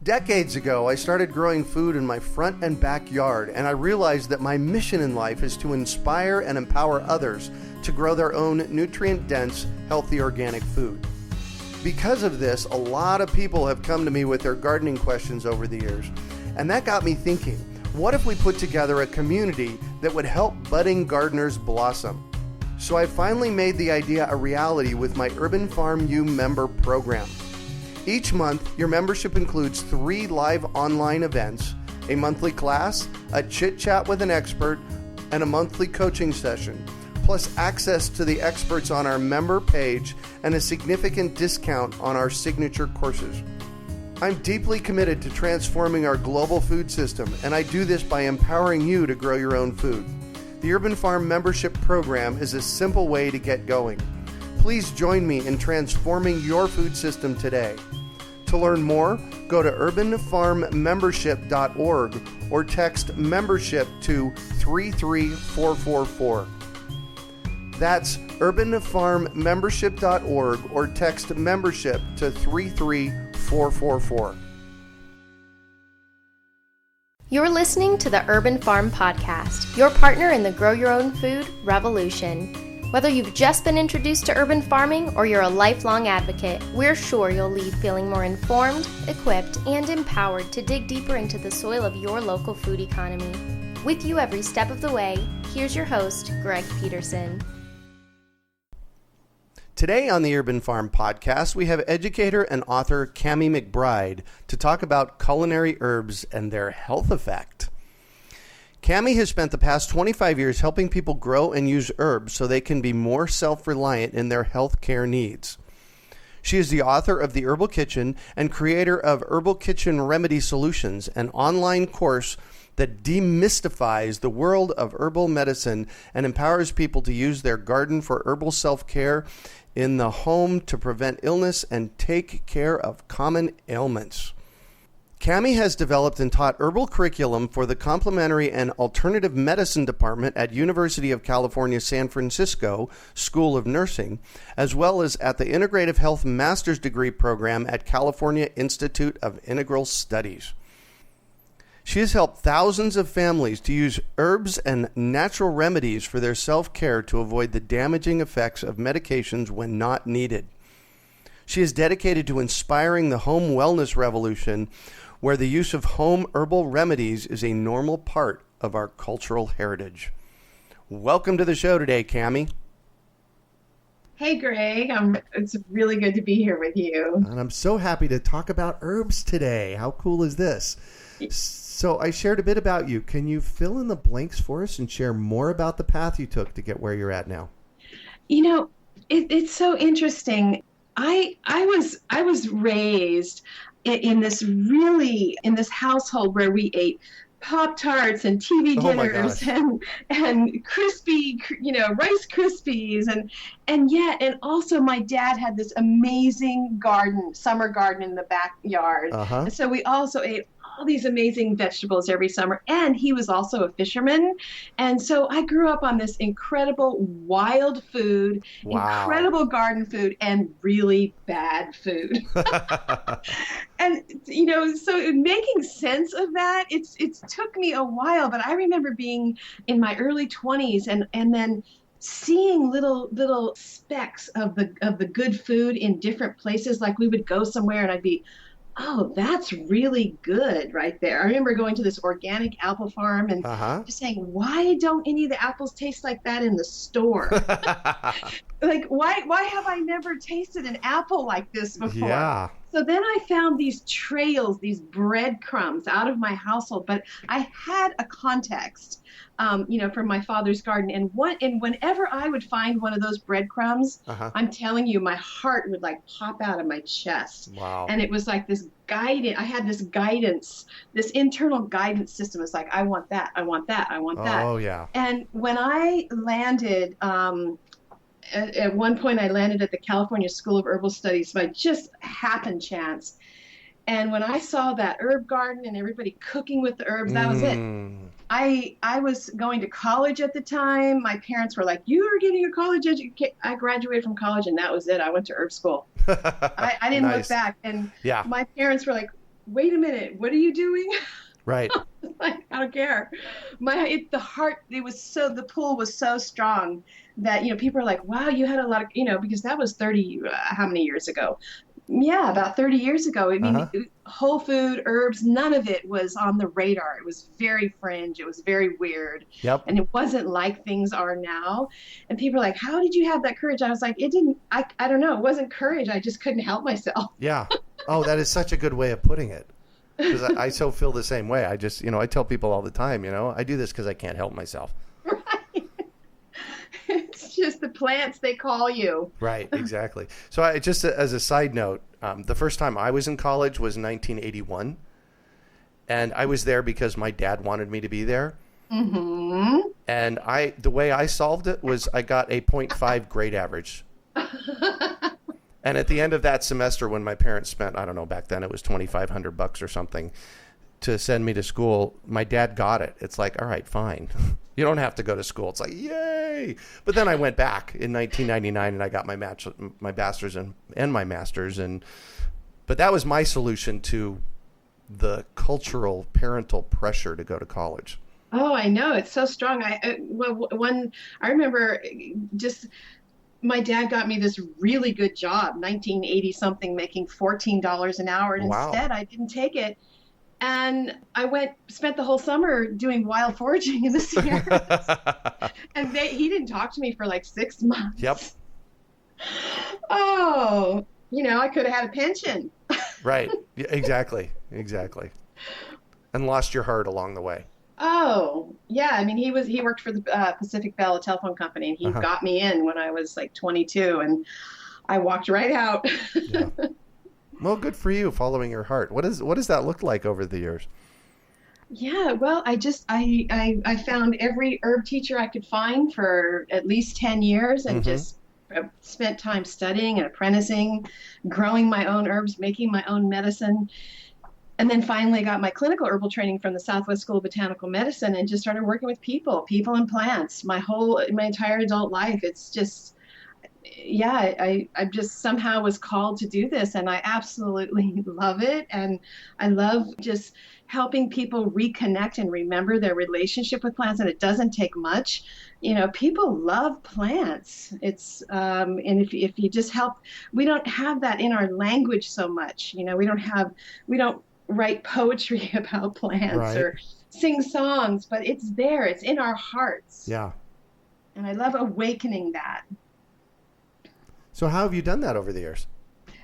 Decades ago, I started growing food in my front and backyard, and I realized that my mission in life is to inspire and empower others to grow their own nutrient-dense, healthy organic food. Because of this, a lot of people have come to me with their gardening questions over the years, and that got me thinking, what if we put together a community that would help budding gardeners blossom? So I finally made the idea a reality with my Urban Farm U member program. Each month, your membership includes 3 live online events, a monthly class, a chit-chat with an expert, and a monthly coaching session, plus access to the experts on our member page and a significant discount on our signature courses. I'm deeply committed to transforming our global food system, and I do this by empowering you to grow your own food. The Urban Farm membership program is a simple way to get going. Please join me in transforming your food system today. To learn more, go to urbanfarmmembership.org or text membership to 33444. That's urbanfarmmembership.org or text membership to 33444. You're listening to the Urban Farm Podcast, your partner in the Grow Your Own Food revolution. Whether you've just been introduced to urban farming or you're a lifelong advocate, we're sure you'll leave feeling more informed, equipped, and empowered to dig deeper into the soil of your local food economy. With you every step of the way, here's your host, Greg Peterson. Today on the Urban Farm Podcast, we have educator and author Cami McBride to talk about culinary herbs and their health effect. Cami has spent the past 25 years helping people grow and use herbs so they can be more self-reliant in their health care needs. She is the author of The Herbal Kitchen and creator of Herbal Kitchen Remedy Solutions, an online course that demystifies the world of herbal medicine and empowers people to use their garden for herbal self-care in the home to prevent illness and take care of common ailments. Cami has developed and taught herbal curriculum for the Complementary and Alternative Medicine Department at University of California, San Francisco School of Nursing, as well as at the Integrative Health Master's Degree Program at California Institute of Integral Studies. She has helped thousands of families to use herbs and natural remedies for their self-care to avoid the damaging effects of medications when not needed. She is dedicated to inspiring the home wellness revolution, where the use of home herbal remedies is a normal part of our cultural heritage. Welcome to the show today, Cami. Hey, Greg. It's really good to be here with you. And I'm so happy to talk about herbs today. How cool is this? So I shared a bit about you. Can you fill in the blanks for us and share more about the path you took to get where you're at now? You know, it's so interesting. I was raised in this household where we ate Pop-Tarts and TV dinners and crispy, Rice Krispies and also my dad had this amazing summer garden in the backyard. And so we also ate all these amazing vegetables every summer, and he was also a fisherman. And so I grew up on this incredible wild food, incredible garden food, and really bad food. And, so making sense of that, it's took me a while, but I remember being in my early 20s and then seeing little specks of the good food in different places. Like we would go somewhere and I'd be, oh, that's really good right there. I remember going to this organic apple farm and just saying, why don't any of the apples taste like that in the store? Like, why have I never tasted an apple like this before? Yeah. So then I found these trails, these breadcrumbs out of my household, but I had a context, from my father's garden. And whenever I would find one of those breadcrumbs, I'm telling you, my heart would like pop out of my chest. Wow. And it was like this guidance. I had this guidance, this internal guidance system. It's like, I want that. I want that. I want that. Oh, yeah. And when I landed, at one point I landed at the California School of Herbal Studies by just happen chance. And when I saw that herb garden and everybody cooking with the herbs, that was it. I was going to college at the time. My parents were like, you are getting your college education. I graduated from college and that was it. I went to herb school. I didn't look back. And my parents were like, wait a minute, what are you doing? Right. Like, I don't care. The pull was so strong that, people are like, wow, you had a lot of, because that was 30, how many years ago? Yeah, about 30 years ago. I mean, Uh-huh. whole food, herbs, none of it was on the radar. It was very fringe. It was very weird. Yep. And it wasn't like things are now. And people are like, how did you have that courage? I was like, I don't know. It wasn't courage. I just couldn't help myself. Yeah. Oh, that is such a good way of putting it. Because I so feel the same way. I just, I tell people all the time, I do this because I can't help myself. Right. It's just the plants, they call you. Right, exactly. So just as a side note, the first time I was in college was 1981. And I was there because my dad wanted me to be there. Mm-hmm. And the way I solved it was I got a 0.5 grade average. And at the end of that semester, when my parents spent, I don't know, back then it was $2,500 or something to send me to school, my dad got it. It's like, all right, fine. You don't have to go to school. It's like, yay. But then I went back in 1999 and I got my bachelor's and my master's. But that was my solution to the cultural parental pressure to go to college. Oh, I know. It's so strong. I remember just my dad got me this really good job, 1980 something, making $14 an hour. And Wow. instead I didn't take it. And I spent the whole summer doing wild foraging in the Sierras. And he didn't talk to me for like 6 months. Yep. Oh, I could have had a pension. Right. Yeah, exactly. And lost your heart along the way. Oh, yeah. I mean, he worked for the Pacific Bell, a telephone company, and he got me in when I was like 22, and I walked right out. Yeah. Well, good for you, following your heart. What does that look like over the years? Yeah, well, I found every herb teacher I could find for at least 10 years and just spent time studying and apprenticing, growing my own herbs, making my own medicine. And then finally got my clinical herbal training from the Southwest School of Botanical Medicine and just started working with people and plants my entire adult life. It's just, yeah, I just somehow was called to do this, and I absolutely love it. And I love just helping people reconnect and remember their relationship with plants. And it doesn't take much. People love plants. It's, and if you just help, we don't have that in our language so much. We don't write poetry about plants Right. or sing songs, but it's there. It's in our hearts. Yeah. And I love awakening that. So how have you done that over the years?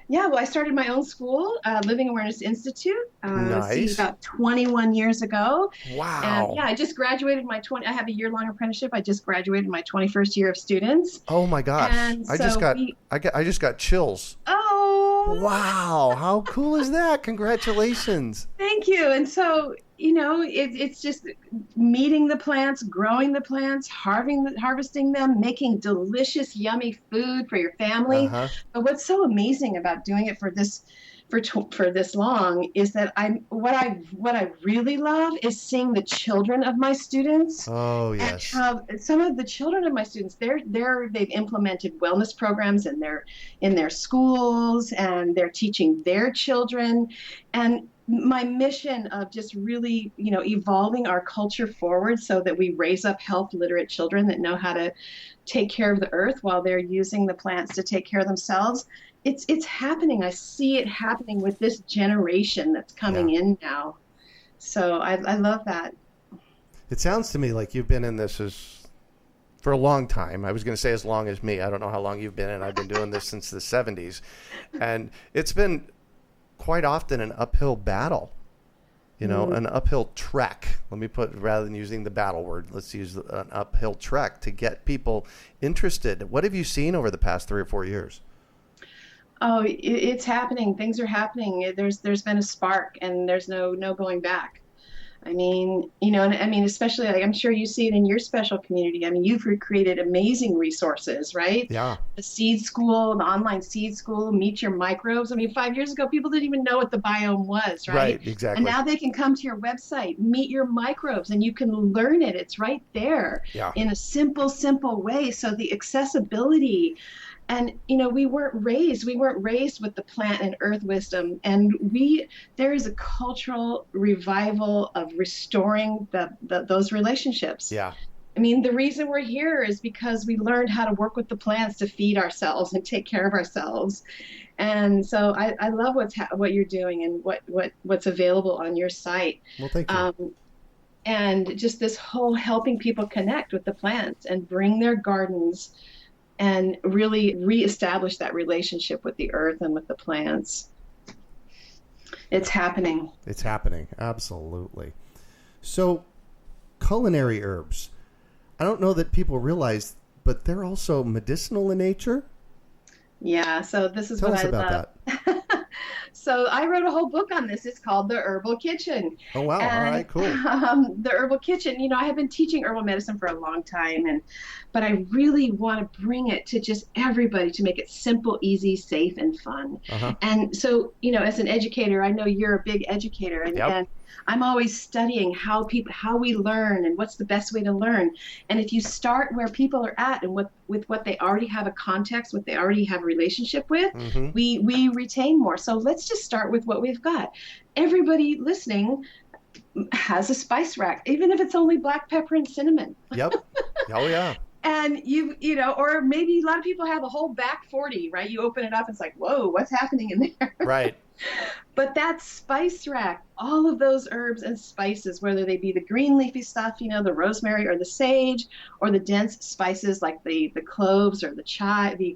Yeah, well, I started my own school, Living Awareness Institute, Nice. about 21 years ago. Wow. And yeah, I just graduated I have a year-long apprenticeship. I just graduated my 21st year of students. Oh my gosh. And I just got chills. Oh, Wow. How cool is that? Congratulations. thank you. And so, it's just meeting the plants, growing the plants, harvesting them, making delicious, yummy food for your family. Uh-huh. But what's so amazing about doing it for this long is that what I really love is seeing the children of my students. Oh, yes. And how some of the children of my students, they've implemented wellness programs in their schools, and they're teaching their children. And my mission of just really, evolving our culture forward so that we raise up health literate children that know how to take care of the earth while they're using the plants to take care of themselves. It's happening. I see it happening with this generation that's coming in now. So I love that. It sounds to me like you've been in this for a long time. I was going to say as long as me. I don't know how long you've been in. I've been doing this since the 70s. And it's been quite often an uphill battle, an uphill trek. Rather than using the battle word, let's use an uphill trek to get people interested. What have you seen over the past 3 or 4 years? Oh, it's happening. Things are happening. There's been a spark, and there's no going back. I mean, especially like I'm sure you see it in your special community. I mean, you've created amazing resources, right? Yeah. The seed school, the online seed school, Meet Your Microbes. I mean, 5 years ago, people didn't even know what the biome was, right? Right, exactly. And now they can come to your website, Meet Your Microbes, and you can learn it. It's right there in a simple way. So the accessibility And, we weren't raised with the plant and earth wisdom. And there is a cultural revival of restoring those relationships. Yeah. I mean, the reason we're here is because we learned how to work with the plants to feed ourselves and take care of ourselves. And so I love what you're doing and what's available on your site. Well, thank you. And just this whole helping people connect with the plants and bring their gardens and really reestablish that relationship with the earth and with the plants. It's happening. It's happening. Absolutely. So, culinary herbs. I don't know that people realize, but they're also medicinal in nature. Yeah, so this is Tell what us I about love. that. So I wrote a whole book on this. It's called The Herbal Kitchen. Oh, wow. And, all right, cool. The Herbal Kitchen, I have been teaching herbal medicine for a long time, but I really want to bring it to just everybody to make it simple, easy, safe, and fun. Uh-huh. And so, as an educator, I know you're a big educator, and I'm always studying how we learn and what's the best way to learn. And if you start where people are at and with what they already have a context, what they already have a relationship with, Mm-hmm. we retain more. So let's just start with what we've got. Everybody listening has a spice rack, even if it's only black pepper and cinnamon. Yep. Oh, yeah. And or maybe a lot of people have a whole back 40, right? You open it up, it's like, whoa, what's happening in there? Right. But that spice rack, all of those herbs and spices, whether they be the green leafy stuff, the rosemary or the sage, or the dense spices like the cloves or the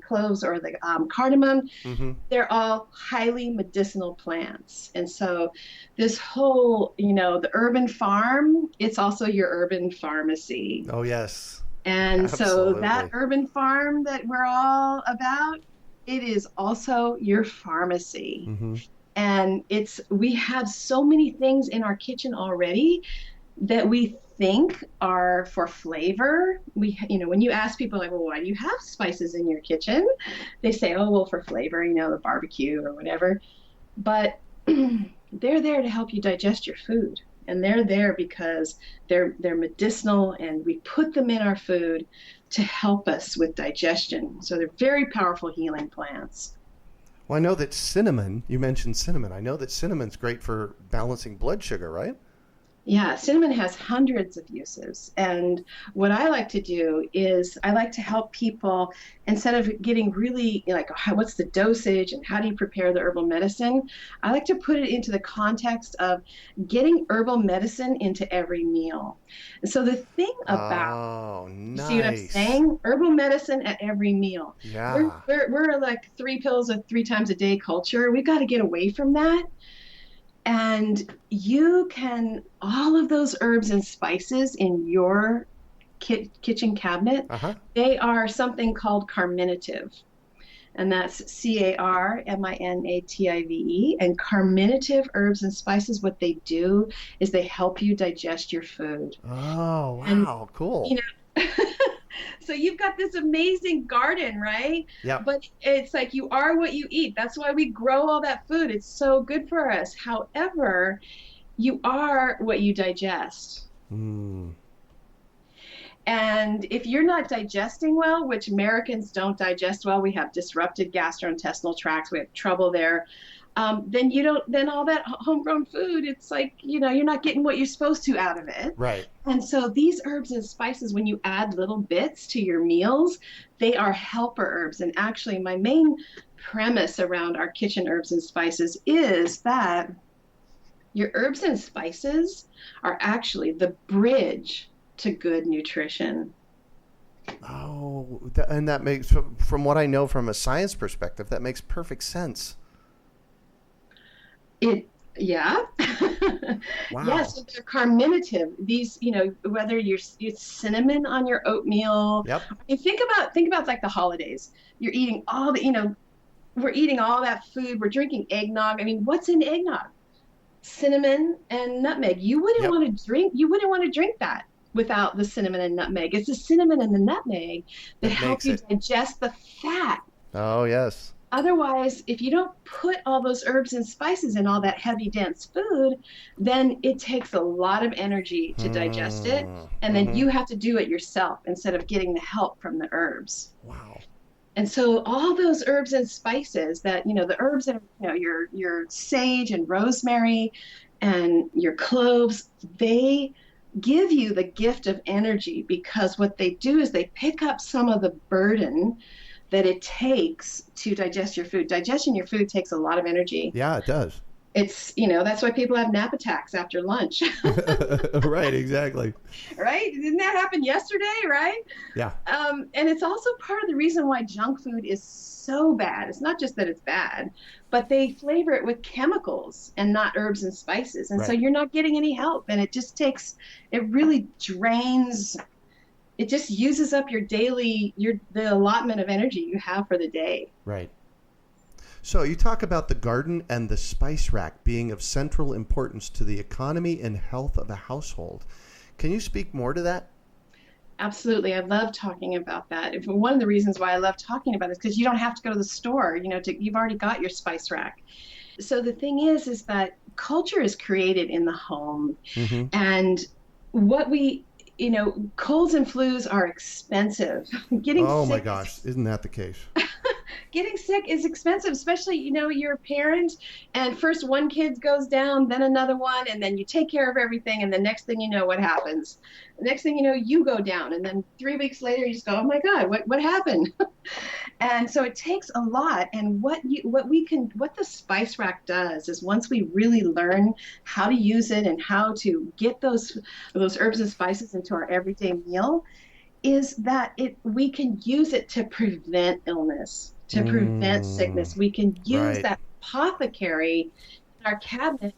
cloves or the cardamom, Mm-hmm. they're all highly medicinal plants. And so this whole, the urban farm, it's also your urban pharmacy. Oh, yes. And Absolutely. so that urban farm that we're all about, it is also your pharmacy. Mm-hmm. And we have so many things in our kitchen already that we think are for flavor. When you ask people like, well, why do you have spices in your kitchen? They say, oh, well, for flavor, the barbecue or whatever. But they're there to help you digest your food. And they're there because they're medicinal, and we put them in our food to help us with digestion. So they're very powerful healing plants. Well, I know that you mentioned cinnamon. I know that cinnamon's great for balancing blood sugar, right? Yeah, cinnamon has hundreds of uses. And what I like to do is I like to help people, instead of getting really like, what's the dosage and how do you prepare the herbal medicine? I like to put it into the context of getting herbal medicine into every meal. And so the thing about, nice. See what I'm saying? Herbal medicine at every meal. Yeah. We're like 3 pills 3 times a day culture. We've got to get away from that. And all of those herbs and spices in your kitchen cabinet, Uh-huh. they are something called carminative. And that's CARMINATIVE. And carminative herbs and spices, what they do is they help you digest your food. Oh, wow. And, Cool. So you've got this amazing garden, right? Yeah. But it's like you are what you eat. That's why we grow all that food. It's so good for us. However, you are what you digest. Mm. And if you're not digesting well, which Americans don't digest well, we have disrupted gastrointestinal tracts, we have trouble there. Then all that homegrown food, it's like, you're not getting what you're supposed to out of it. Right. And so these herbs and spices, when you add little bits to your meals, they are helper herbs. And actually, my main premise around our kitchen herbs and spices is that your herbs and spices are actually the bridge to good nutrition. Oh, and that makes, from what I know from a science perspective, that makes perfect sense. Yeah. Wow. Yes, they're carminative. These, whether it's cinnamon on your oatmeal. Yep. And think about like the holidays. You're eating all we're eating all that food. We're drinking eggnog. I mean, what's in eggnog? Cinnamon and nutmeg. You wouldn't want to drink that without the cinnamon and nutmeg. It's the cinnamon and the nutmeg that help you digest the fat. Oh, yes. Otherwise, if you don't put all those herbs and spices in all that heavy, dense food, then it takes a lot of energy to digest it. And then you have to do it yourself instead of getting the help from the herbs. Wow. And so all those herbs and spices that, the herbs and, your sage and rosemary and your cloves, they give you the gift of energy, because what they do is they pick up some of the burden that it takes to digest your food. Digesting your food takes a lot of energy. Yeah, it does. It's, that's why people have nap attacks after lunch. Right, exactly. Right? Didn't that happen yesterday, right? Yeah. And it's also part of the reason why junk food is so bad. It's not just that it's bad, but they flavor it with chemicals and not herbs and spices. And so you're not getting any help. And it just it really drains, it just uses up the allotment of energy you have for the day. Right. So you talk about the garden and the spice rack being of central importance to the economy and health of a household. Can you speak more to that? Absolutely. I love talking about that. One of the reasons why I love talking about it is because you don't have to go to the store, you've already got your spice rack. So the thing is that culture is created in the home. Mm-hmm. And what colds and flus are expensive. Oh my gosh, isn't that the case? Getting sick is expensive, especially, you're a parent and first one kid goes down, then another one, and then you take care of everything. And the next thing you know, what happens? The next thing you know, you go down. And then 3 weeks later, you just go, oh my God, what happened? And so it takes a lot. And what the spice rack does is, once we really learn how to use it and how to get those herbs and spices into our everyday meal, is that we can use it to prevent illness, to prevent sickness. We can use that apothecary in our cabinet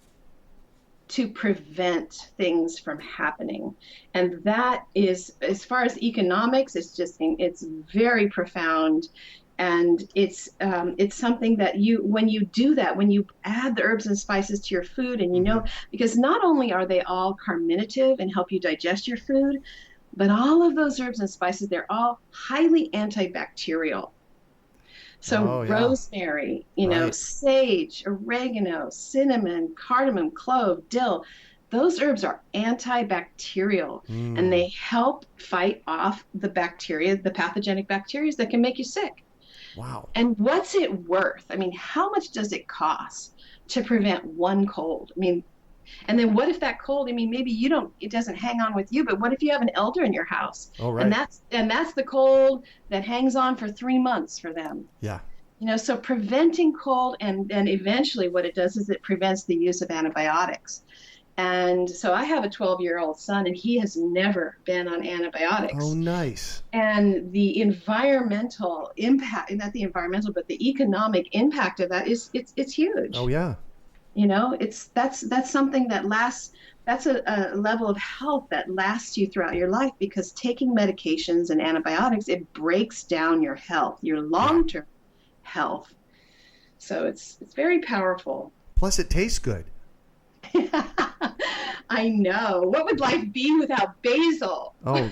to prevent things from happening. And that is, as far as economics, it's very profound. And it's something that when you do that, when you add the herbs and spices to your food, and because not only are they all carminative and help you digest your food, but all of those herbs and spices, they're all highly antibacterial. So rosemary, sage, oregano, cinnamon, cardamom, clove, dill, those herbs are antibacterial, and they help fight off the bacteria, the pathogenic bacteria that can make you sick. Wow. And what's it worth? I mean, how much does it cost to prevent one cold? I mean, and then what if that cold, maybe it doesn't hang on with you, but what if you have an elder in your house? Oh, right. And that's the cold that hangs on for 3 months for them. Yeah. So preventing cold, and then eventually what it does is it prevents the use of antibiotics. And so I have a 12-year-old son, and he has never been on antibiotics. Oh, nice. And the environmental impact, not the environmental, but the economic impact of that it's huge. Oh, yeah. That's something that lasts. That's a level of health that lasts you throughout your life, because taking medications and antibiotics, it breaks down your health, your long-term health. So it's very powerful. Plus, it tastes good. I know. What would life be without basil? Oh,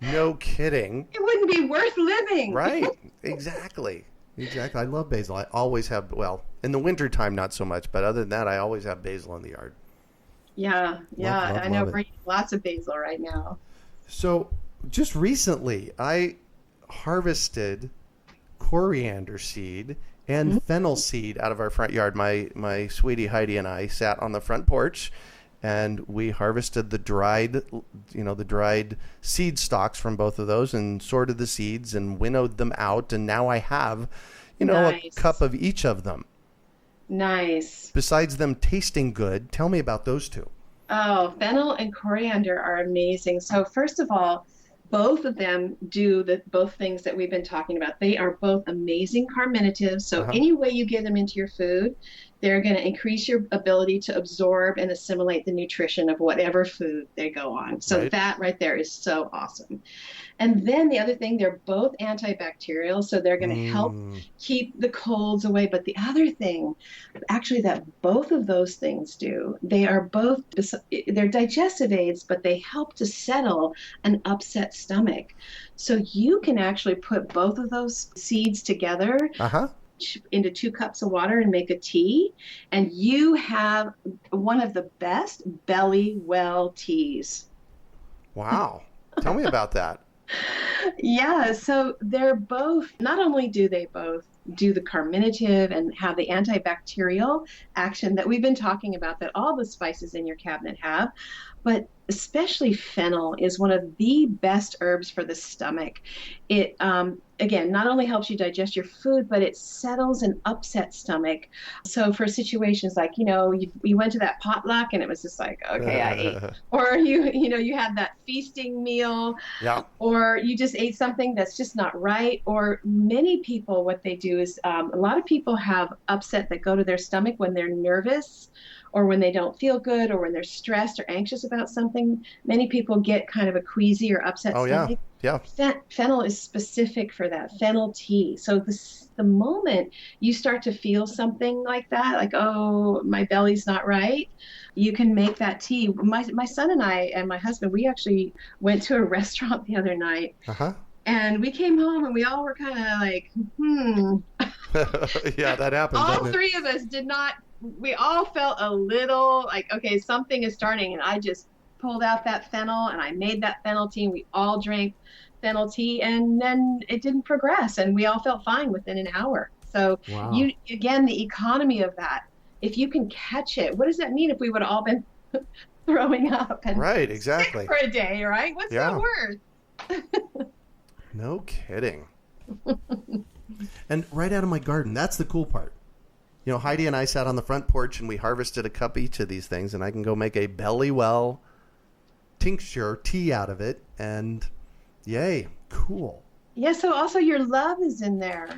no kidding. It wouldn't be worth living. Right. Exactly. I love basil. I always have, in the wintertime, not so much, but other than that, I always have basil in the yard. Yeah. Love I know we're eating lots of basil right now. So just recently, I harvested coriander seed and fennel seed out of our front yard. My sweetie Heidi and I sat on the front porch, and we harvested the dried seed stalks from both of those, and sorted the seeds and winnowed them out. And now I have, Nice. a cup of each of them. Nice. Besides them tasting good, tell me about those two. Oh, fennel and coriander are amazing. So first of all, both of them do both things that we've been talking about. They are both amazing carminatives. So any way you get them into your food, they're going to increase your ability to absorb and assimilate the nutrition of whatever food they go on. So that right there is so awesome. And then the other thing, they're both antibacterial, so they're going to help keep the colds away. But the other thing, actually, that both of those things do, they're digestive aids, but they help to settle an upset stomach. So you can actually put both of those seeds together into 2 cups of water and make a tea, and you have one of the best belly well teas. Wow. Tell me about that. Yeah, so they're both, not only do they both do the carminative and have the antibacterial action that we've been talking about that all the spices in your cabinet have, but especially fennel is one of the best herbs for the stomach. It, again, not only helps you digest your food, but it settles an upset stomach. So for situations like, you went to that potluck and it was just like, okay, I ate. Or you had that feasting meal, Yeah. or you just ate something that's just not right. Or many people, what they do is a lot of people have upset that go to their stomach when they're nervous or when they don't feel good or when they're stressed or anxious about something. Many people get kind of a queasy or upset Oh, yeah. stomach. Yeah. Fennel is specific for that, fennel tea. So the moment you start to feel something like that, like, oh, my belly's not right, you can make that tea. My son and I and my husband, we actually went to a restaurant the other night. Uh-huh. And we came home and we all were kind of like, Yeah, that happens. All doesn't it? three of us did not, we all felt a little like, okay, something is starting. And I just pulled out that fennel and I made that fennel tea. And we all drank fennel tea and then it didn't progress. And we all felt fine within an hour. So Wow. again, the economy of that, if you can catch it, what does that mean if we would have all been throwing up and Right, exactly. sick for a day, right? What's Yeah. that worth? No kidding. And right out of my garden. That's the cool part. Heidi and I sat on the front porch and we harvested a cup each of these things, and I can go make a belly well tincture tea out of it. And yay, cool. Yeah, so also your love is in there,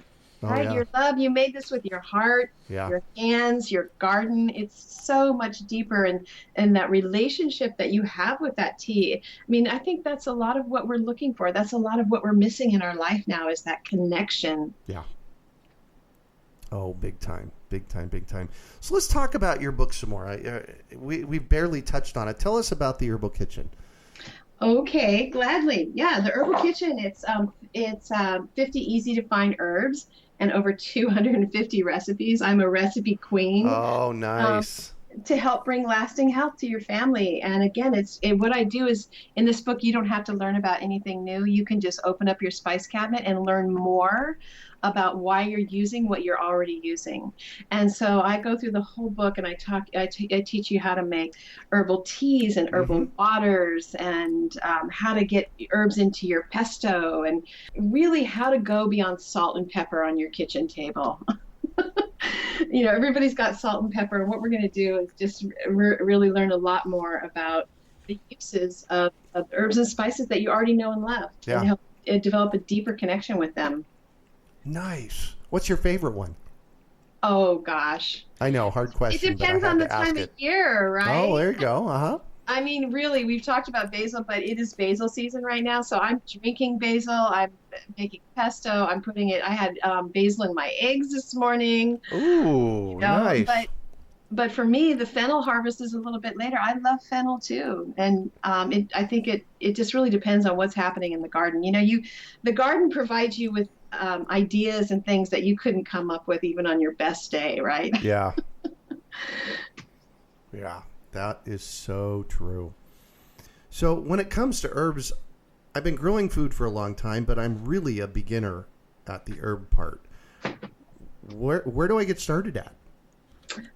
right? Yeah. Your love, you made this with your heart, Yeah. your hands, your garden. It's so much deeper. And that relationship that you have with that tea. I mean, I think that's a lot of what we're looking for. That's a lot of what we're missing in our life now is that connection. Yeah. Oh, big time. Big time, big time. So let's talk about your book some more. We barely touched on it. Tell us about the Herbal Kitchen. Okay, gladly. Yeah, the Herbal Kitchen, it's 50 easy to find herbs and over 250 recipes. I'm a recipe queen. Oh, nice. To help bring lasting health to your family. And again, what I do is in this book, you don't have to learn about anything new. You can just open up your spice cabinet and learn more about why you're using what you're already using. And so I go through the whole book and I teach you how to make herbal teas and herbal waters and how to get herbs into your pesto and really how to go beyond salt and pepper on your kitchen table. Everybody's got salt and pepper. And what we're going to do is just really learn a lot more about the uses of herbs and spices that you already know and love. Yeah. And help develop a deeper connection with them. Nice. What's your favorite one? Oh, gosh. I know, hard question. It depends on the time of year, right? Oh, there you go. Uh-huh. I mean, really, we've talked about basil, but it is basil season right now. So I'm drinking basil. I'm making pesto. I had basil in my eggs this morning. Ooh, nice. But for me, the fennel harvest is a little bit later. I love fennel too. And I think it just really depends on what's happening in the garden. The garden provides you with ideas and things that you couldn't come up with even on your best day, right? Yeah. Yeah. That is so true. So when it comes to herbs, I've been growing food for a long time, but I'm really a beginner at the herb part. Where do I get started at?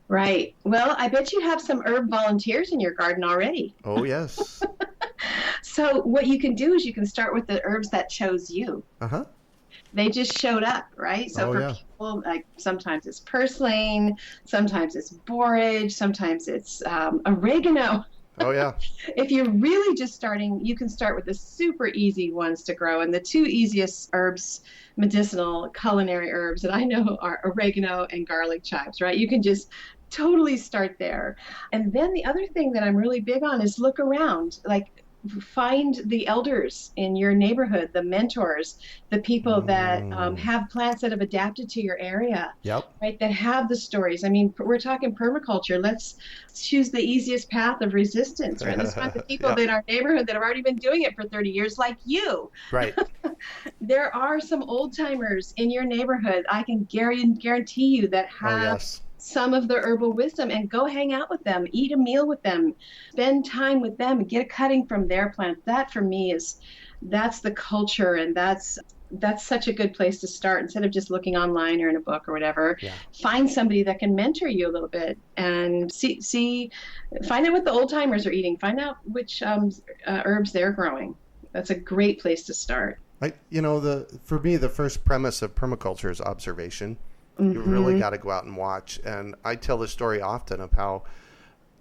Right. Well, I bet you have some herb volunteers in your garden already. Oh, yes. So what you can do is you can start with the herbs that chose you. Uh-huh. They just showed up, right? So people, like sometimes it's purslane, sometimes it's borage, sometimes it's oregano. Oh, yeah. If you're really just starting, you can start with the super easy ones to grow. And the two easiest herbs, medicinal culinary herbs that I know are oregano and garlic chives, right? You can just totally start there. And then the other thing that I'm really big on is look around, like find the elders in your neighborhood, the mentors, the people that have plants that have adapted to your area, right? That have the stories. I mean, we're talking permaculture. Let's choose the easiest path of resistance, right? Let's find the people in our neighborhood that have already been doing it for 30 years, like you. Right. There are some old timers in your neighborhood. I can guarantee you that have some of the herbal wisdom and go hang out with them, eat a meal with them, spend time with them, and get a cutting from their plant. That for me that's the culture, and that's such a good place to start instead of just looking online or in a book or whatever. Yeah. Find somebody that can mentor you a little bit and find out what the old timers are eating. Find out which herbs they're growing. That's a great place to start. For me, the first premise of permaculture is observation. Mm-hmm. You really got to go out and watch. And I tell the story often of how,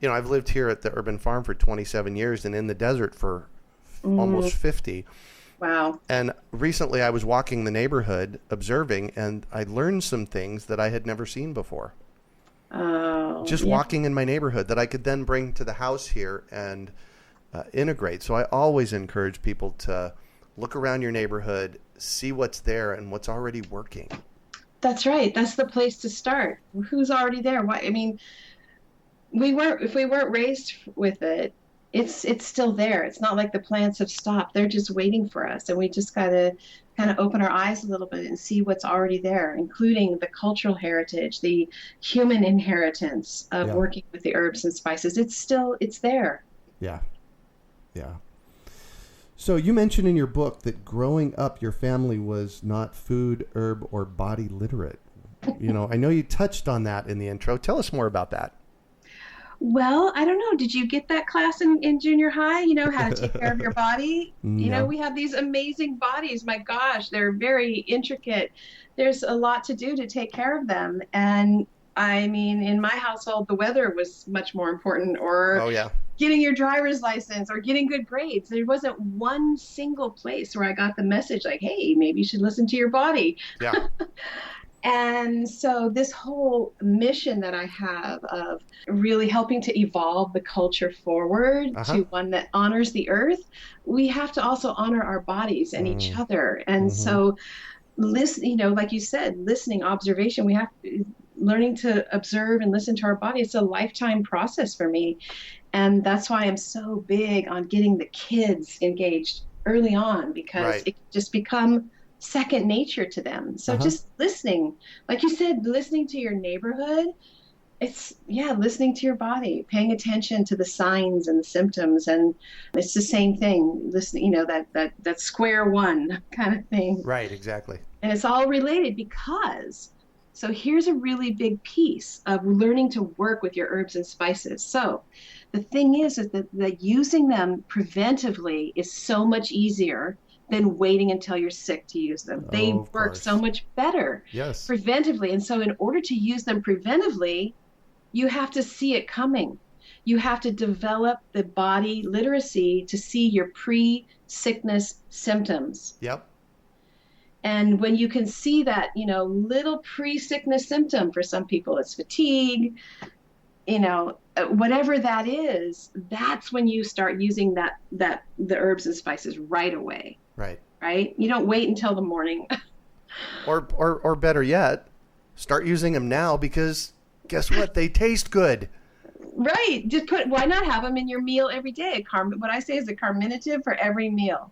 I've lived here at the urban farm for 27 years and in the desert for almost 50. Wow. And recently I was walking the neighborhood observing, and I learned some things that I had never seen before. Just walking in my neighborhood that I could then bring to the house here and integrate. So I always encourage people to look around your neighborhood, see what's there and what's already working. That's right. That's the place to start. Who's already there? If we weren't raised with it, it's still there. It's not like the plants have stopped. They're just waiting for us. And we just got to kind of open our eyes a little bit and see what's already there, including the cultural heritage, the human inheritance of working with the herbs and spices. It's there. Yeah. Yeah. So you mentioned in your book that growing up, your family was not food, herb, or body literate. I know you touched on that in the intro. Tell us more about that. Well, I don't know. Did you get that class in junior high? How to take care of your body? No. We have these amazing bodies. My gosh, they're very intricate. There's a lot to do to take care of them. And in my household, the weather was much more important, or getting your driver's license or getting good grades. There wasn't one single place where I got the message like, hey, maybe you should listen to your body. Yeah. And so this whole mission that I have of really helping to evolve the culture forward to one that honors the earth, we have to also honor our bodies and each other. And so listen, like you said, listening, observation, we have learning to observe and listen to our body. It's a lifetime process for me. And that's why I'm so big on getting the kids engaged early on, because it can just become second nature to them. So just listening, like you said, listening to your neighborhood, it's listening to your body, paying attention to the signs and the symptoms. And it's the same thing, listening, that square one kind of thing. Right, exactly. And it's all related so here's a really big piece of learning to work with your herbs and spices. So the thing is that using them preventively is so much easier than waiting until you're sick to use them. They work so much better preventively. And so in order to use them preventively, you have to see it coming. You have to develop the body literacy to see your pre-sickness symptoms. Yep. And when you can see that, little pre-sickness symptom, for some people it's fatigue, whatever that is, that's when you start using the herbs and spices right away. Right? You don't wait until the morning. or better yet, start using them now, because guess what? They taste good. Right. Why not have them in your meal every day? What I say is a carminative for every meal.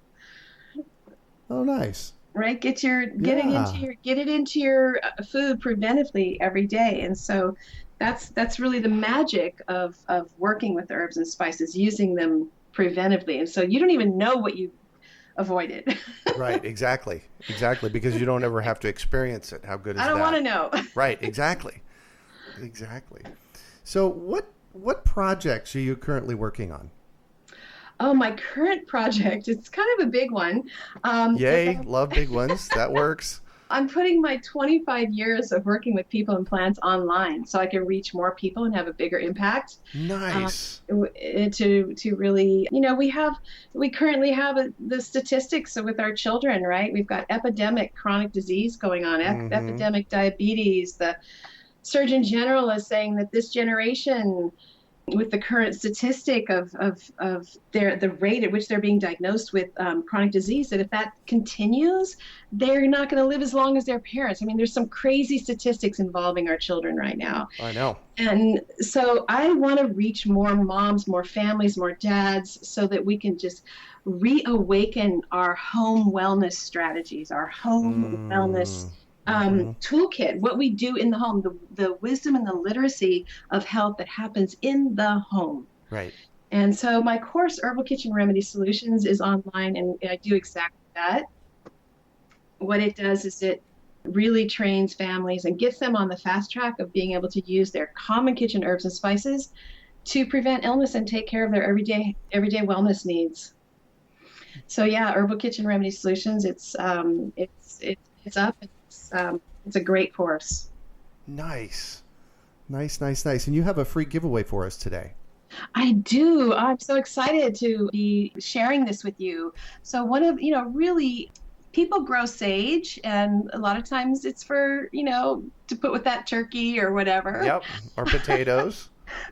Oh, nice. Right? Get it into your food preventively every day. And so that's really the magic of working with herbs and spices, using them preventively. And so you don't even know what you avoided. Right, exactly, because you don't ever have to experience it. How good is that? I don't want to know. Right, exactly. So what projects are you currently working on? Oh, my current project, it's kind of a big one. Yay, love big ones. That works. I'm putting my 25 years of working with people and plants online so I can reach more people and have a bigger impact. Nice. To really, we currently have the statistics with our children, right? We've got epidemic chronic disease going on, epidemic diabetes. The Surgeon General is saying that this generation, with the current statistic of the rate at which they're being diagnosed with chronic disease, that if that continues, they're not going to live as long as their parents. There's some crazy statistics involving our children right now. I know. And so I want to reach more moms, more families, more dads, so that we can just reawaken our home wellness strategies, our home wellness toolkit, what we do in the home, the wisdom and the literacy of health that happens in the home. Right. And so my course, Herbal Kitchen Remedy Solutions, is online, and I do exactly that. What it does is it really trains families and gets them on the fast track of being able to use their common kitchen herbs and spices to prevent illness and take care of their everyday wellness needs. So yeah, Herbal Kitchen Remedy Solutions, it's up. It's a great course. Nice. And you have a free giveaway for us today. I do. I'm so excited to be sharing this with you. So really, people grow sage, and a lot of times it's for, to put with that turkey or whatever. Yep. Or potatoes.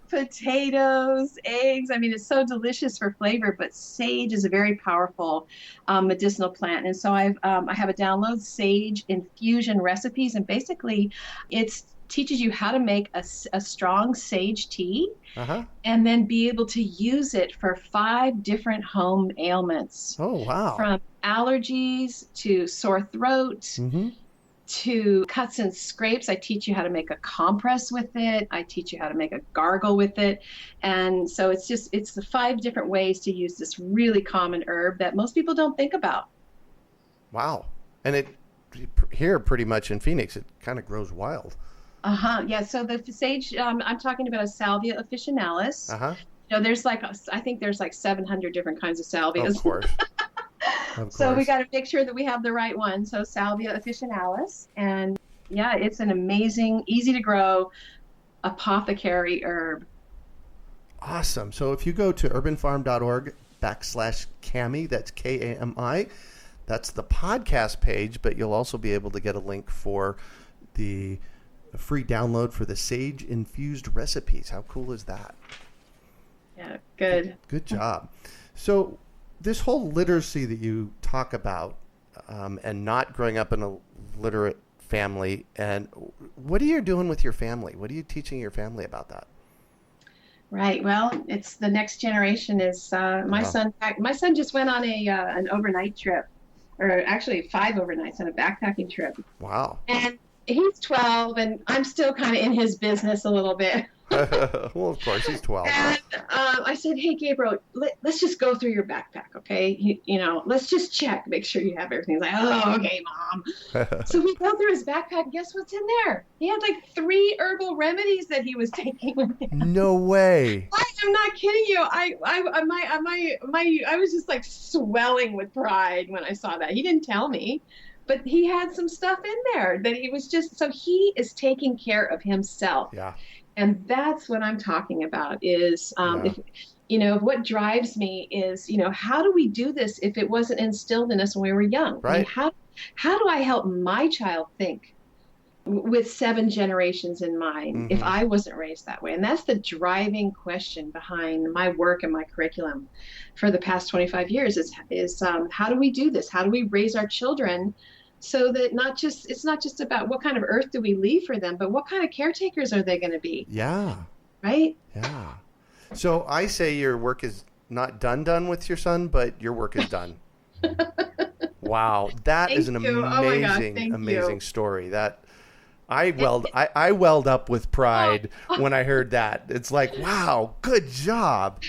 Potatoes, eggs. I mean, it's so delicious for flavor, but sage is a very powerful medicinal plant. And so I have a download, Sage Infusion Recipes, and basically it teaches you how to make a strong sage tea, and then be able to use it for 5 different home ailments. Oh, wow. From allergies to sore throat, to cuts and scrapes. I teach you how to make a compress with it. I teach you how to make a gargle with it. And so it's the 5 different ways to use this really common herb that most people don't think about. Wow. And here pretty much in Phoenix, it kind of grows wild. Yeah. So the sage, I'm talking about a Salvia officinalis. I think there's like 700 different kinds of salvias. Of course. So we got to make sure that we have the right one. So Salvia officinalis, and yeah, it's an amazing, easy to grow apothecary herb. Awesome. So if you go to urbanfarm.org/Kami, that's Kami, that's the podcast page, but you'll also be able to get a link for the free download for the sage infused recipes. How cool is that? Yeah, good. Good job. So this whole literacy that you talk about, and not growing up in a literate family, and what are you doing with your family? What are you teaching your family about that? Right. Well, it's the next generation is my son. My son just went on an overnight trip, or actually 5 overnights on a backpacking trip. Wow. And he's 12, and I'm still kind of in his business a little bit. Well, of course, he's 12. And I said, hey, Gabriel, let's just go through your backpack, okay? Let's just check, make sure you have everything. He's like, oh, okay, Mom. So we go through his backpack. Guess what's in there? He had like 3 herbal remedies that he was taking with him. No way. I'm not kidding you. I was just like swelling with pride when I saw that. He didn't tell me, but he had some stuff in there that he was so he is taking care of himself. Yeah. And that's what I'm talking about is, what drives me is, how do we do this if it wasn't instilled in us when we were young? Right. I mean, how do I help my child think with 7 generations in mind if I wasn't raised that way? And that's the driving question behind my work and my curriculum for the past 25 years is how do we do this? How do we raise our children so that it's not just about what kind of earth do we leave for them, but what kind of caretakers are they going to be? Yeah. Right? Yeah. So I say your work is not done with your son, but your work is done. Wow. That is an amazing story. That I welled up with pride when I heard that. It's like, wow, good job.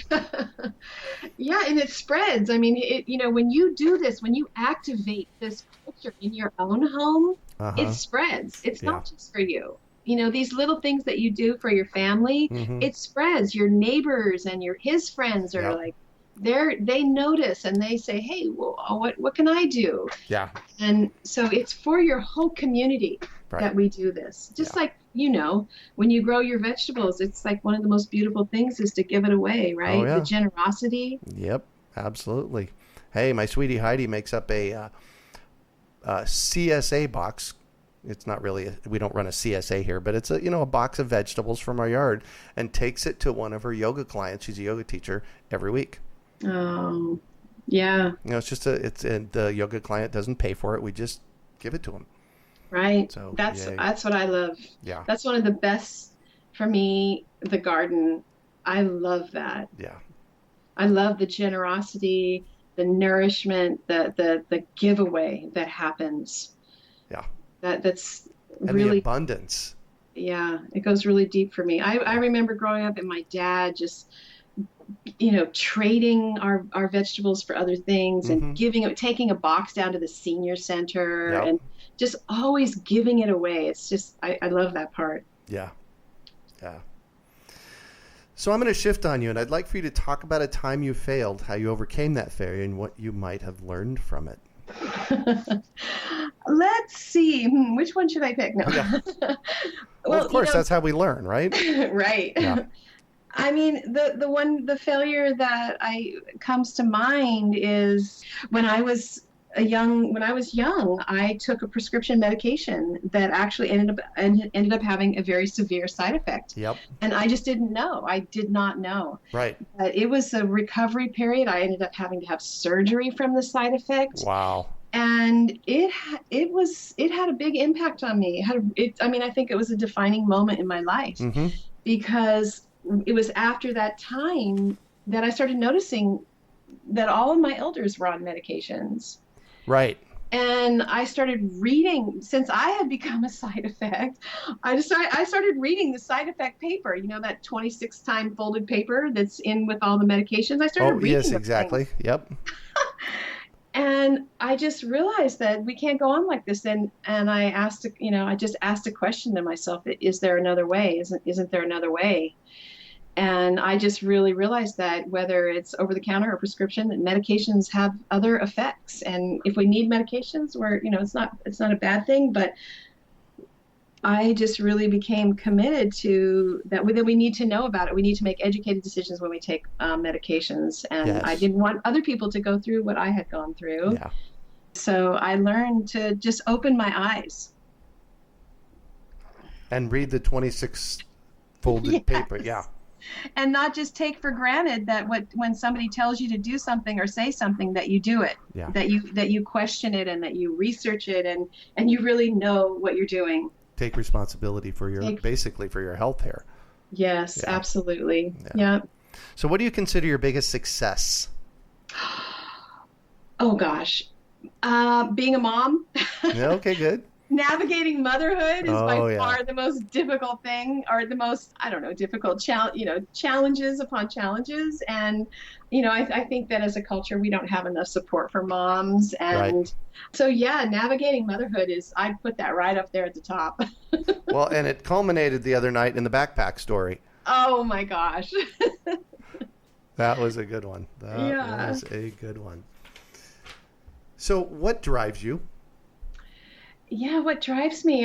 Yeah, and it spreads. I mean, when you do this, when you activate this culture in your own home, it spreads. It's not just for you. These little things that you do for your family, it spreads. Your neighbors and his friends are like, they notice and they say, hey, well, what can I do? Yeah. And so it's for your whole community that we do this. Just like, when you grow your vegetables, it's like one of the most beautiful things is to give it away, right? Oh, yeah. The generosity. Yep, absolutely. Hey, my sweetie Heidi makes up a CSA box. It's not really, we don't run a CSA here, but it's a box of vegetables from our yard, and takes it to one of her yoga clients. She's a yoga teacher every week. Oh, yeah. The yoga client doesn't pay for it. We just give it to them. Right. So that's what I love. Yeah. That's one of the best for me, the garden. I love that. Yeah. I love the generosity, the nourishment, the giveaway that happens. Yeah. That's and really, the abundance. yeah, it goes really deep for me. I remember growing up and my dad just, trading our vegetables for other things and taking a box down to the senior center Yep. and just always giving it away. It's just, I love that part. Yeah. Yeah. So I'm going to shift on you, and I'd like for you to talk about a time you failed, how you overcame that failure, and what you might have learned from it. Let's see. Which one should I pick? No. Yeah. Well, of course, that's how we learn, right? Right. Yeah. I mean, the failure that comes to mind is when I was young, I took a prescription medication that actually ended up having a very severe side effect. Yep. And I just didn't know. I did not know. Right. But it was a recovery period. I ended up having to have surgery from the side effect. Wow. And it had a big impact on me. I think it was a defining moment in my life because it was after that time that I started noticing that all of my elders were on medications. Right. And I started reading, since I had become a side effect, I started reading the side effect paper, that 26-time folded paper that's in with all the medications. I started reading yes, exactly. Things. Yep. And I just realized that we can't go on like this. And I asked, I just asked a question to myself, is there another way? Isn't there another way? And I just really realized that whether it's over the counter or prescription, that medications have other effects. And if we need medications, it's not a bad thing, but I just really became committed to that we need to know about it. We need to make educated decisions when we take medications. And yes. I didn't want other people to go through what I had gone through. Yeah. So I learned to just open my eyes. And read the 26 folded yes. paper. Yeah. And not just take for granted that when somebody tells you to do something or say something, that you do it, yeah. that you question it and that you research it and you really know what you're doing. Take responsibility for basically for your health here. Yes, yeah. Absolutely. Yeah. Yeah. So what do you consider your biggest success? Oh gosh. Being a mom. Okay, good. Navigating motherhood is by far the most difficult thing, or the most, difficult challenges upon challenges. And, I think that as a culture, we don't have enough support for moms. And right. So, navigating motherhood I put that right up there at the top. Well, and it culminated the other night in the backpack story. Oh my gosh. That was a good one. That was a good one. So what drives you? Yeah, what drives me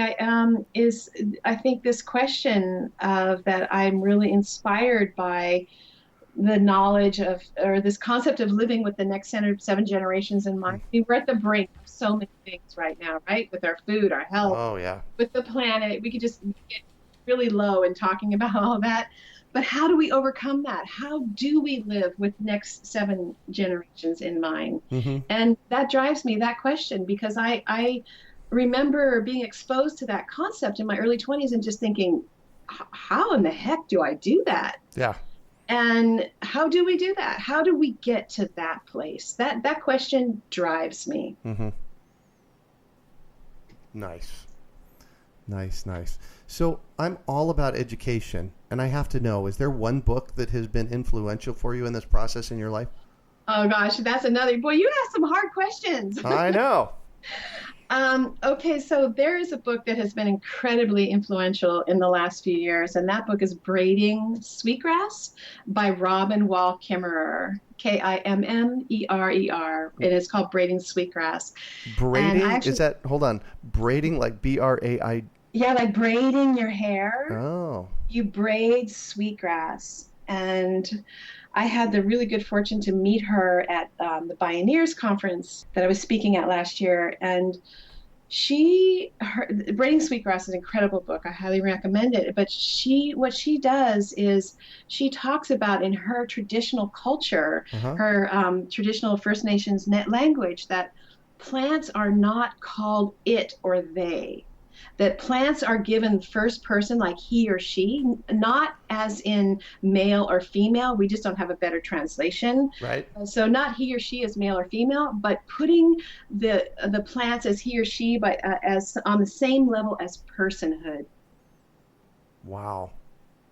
is I think this question of that I'm really inspired by the knowledge of, or this concept of living with the next 7 generations in mind. We're at the brink of so many things right now, right? With our food, our health, with the planet. We could just get really low in talking about all that. But how do we overcome that? How do we live with next 7 generations in mind? Mm-hmm. And that drives me, that question, because I remember being exposed to that concept in my early 20s and just thinking, how in the heck do I do that? Yeah. And how do we do that? How do we get to that place? That question drives me. Mm-hmm. Nice. So I'm all about education, and I have to know, is there one book that has been influential for you in this process in your life? Oh gosh, that's another. Boy, you asked some hard questions. I know. Okay, so there is a book that has been incredibly influential in the last few years, and that book is Braiding Sweetgrass by Robin Wall Kimmerer, Kimmerer. It is called Braiding Sweetgrass. Braiding? Is that, hold on, braiding like BRAI? Yeah, like braiding your hair. Oh. You braid sweetgrass. And I had the really good fortune to meet her at the Pioneers conference that I was speaking at last year. And Braiding Sweetgrass is an incredible book. I highly recommend it. But what she does is she talks about in her traditional culture, her traditional First Nations language, that plants are not called it or they. that plants are given first person, like he or she, not as in male or female. We just don't have a better translation. Right. So not he or she as male or female, but putting the plants as he or she as on the same level as personhood. Wow.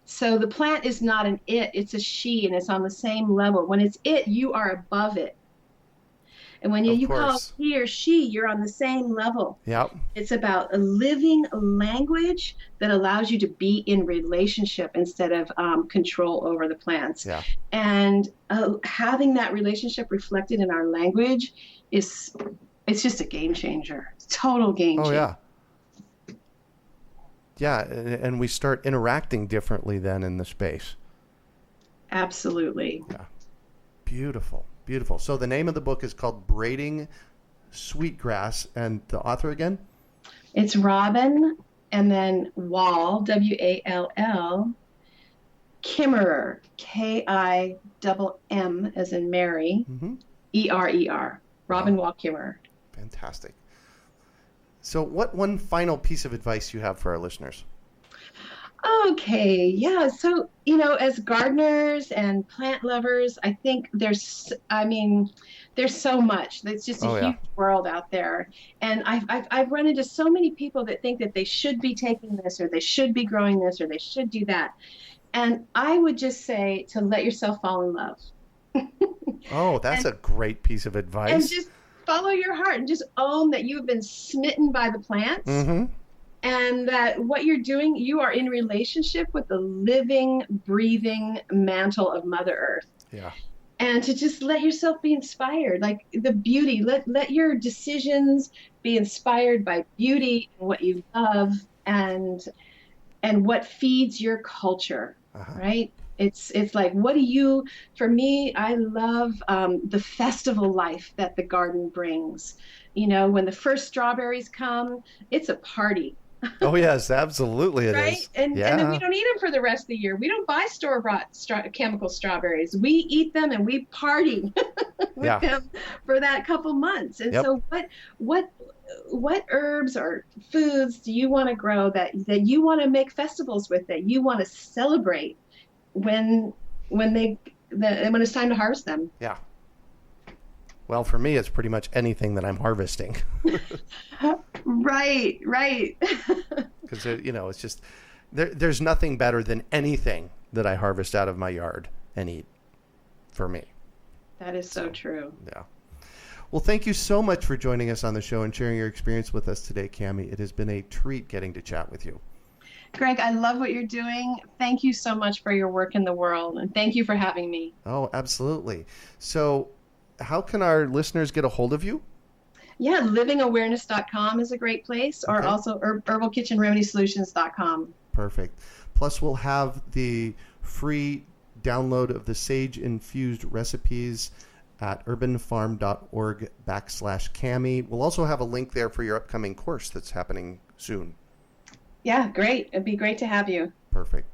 So the plant is not an it, it's a she, and it's on the same level. When it's it, you are above it. And when you call he or she, you're on the same level. Yep. It's about a living language that allows you to be in relationship instead of control over the plants. Yeah. And having that relationship reflected in our language it's just a game changer. Total game changer. Oh, yeah. Yeah, and we start interacting differently then in the space. Absolutely. Yeah. Beautiful. Beautiful. So the name of the book is called Braiding Sweetgrass, and the author again? It's Robin, and then Wall, W-A-L-L, Kimmerer, K-I-M-M as in Mary, E-R-E-R, Robin Wall Kimmerer. Fantastic. So what one final piece of advice you have for our listeners? Okay, yeah. So, as gardeners and plant lovers, I think there's so much. There's just a huge world out there. And I've run into so many people that think that they should be taking this, or they should be growing this, or they should do that. And I would just say to let yourself fall in love. Oh, that's a great piece of advice. And just follow your heart and just own that you have been smitten by the plants. Mm-hmm. And that what you're doing, you are in relationship with the living, breathing mantle of Mother Earth. Yeah. And to just let yourself be inspired, like the beauty. Let your decisions be inspired by beauty and what you love and what feeds your culture, right? It's like, for me, I love the festival life that the garden brings. When the first strawberries come, it's a party. Oh, yes, absolutely it right? is. And then we don't eat them for the rest of the year. We don't buy store-bought chemical strawberries. We eat them and we party with them for that couple months. And so what herbs or foods do you want to grow that you want to make festivals with, that you want to celebrate when it's time to harvest them? Yeah. Well, for me, it's pretty much anything that I'm harvesting. Right. Because, it's just, there's nothing better than anything that I harvest out of my yard and eat for me. That is so true. Yeah. Well, thank you so much for joining us on the show and sharing your experience with us today, Cami. It has been a treat getting to chat with you. Greg, I love what you're doing. Thank you so much for your work in the world. And thank you for having me. Oh, absolutely. So how can our listeners get a hold of you? Yeah, livingawareness.com is a great place, or also Herbal Kitchen Remedy Solutions.com. Perfect. Plus, we'll have the free download of the sage-infused recipes at urbanfarm.org/Cami. We'll also have a link there for your upcoming course that's happening soon. Yeah, great. It'd be great to have you. Perfect.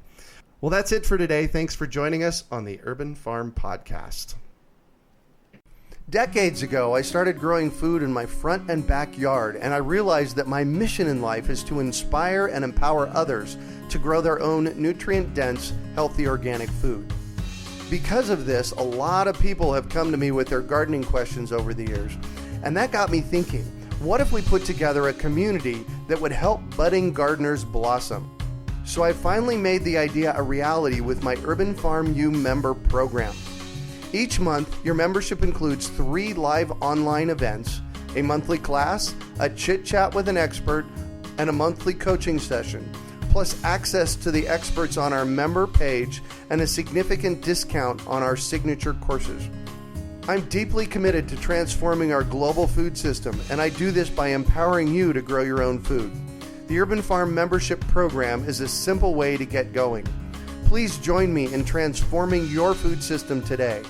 Well, that's it for today. Thanks for joining us on the Urban Farm Podcast. Decades ago, I started growing food in my front and backyard, and I realized that my mission in life is to inspire and empower others to grow their own nutrient-dense, healthy organic food. Because of this, a lot of people have come to me with their gardening questions over the years, and that got me thinking, what if we put together a community that would help budding gardeners blossom? So I finally made the idea a reality with my Urban Farm U member program. Each month, your membership includes 3 live online events, a monthly class, a chit-chat with an expert, and a monthly coaching session, plus access to the experts on our member page and a significant discount on our signature courses. I'm deeply committed to transforming our global food system, and I do this by empowering you to grow your own food. The Urban Farm membership program is a simple way to get going. Please join me in transforming your food system today.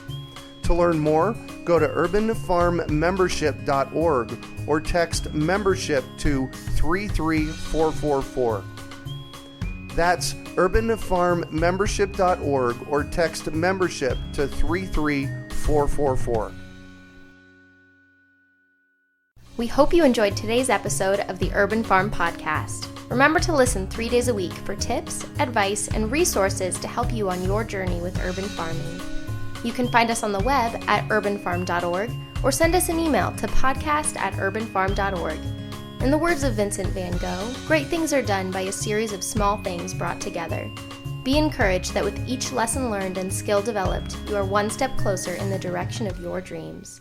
To learn more, go to urbanfarmmembership.org or text membership to 33444. That's urbanfarmmembership.org or text membership to 33444. We hope you enjoyed today's episode of the Urban Farm Podcast. Remember to listen 3 days a week for tips, advice, and resources to help you on your journey with urban farming. You can find us on the web at urbanfarm.org or send us an email to podcast@urbanfarm.org. In the words of Vincent van Gogh, great things are done by a series of small things brought together. Be encouraged that with each lesson learned and skill developed, you are one step closer in the direction of your dreams.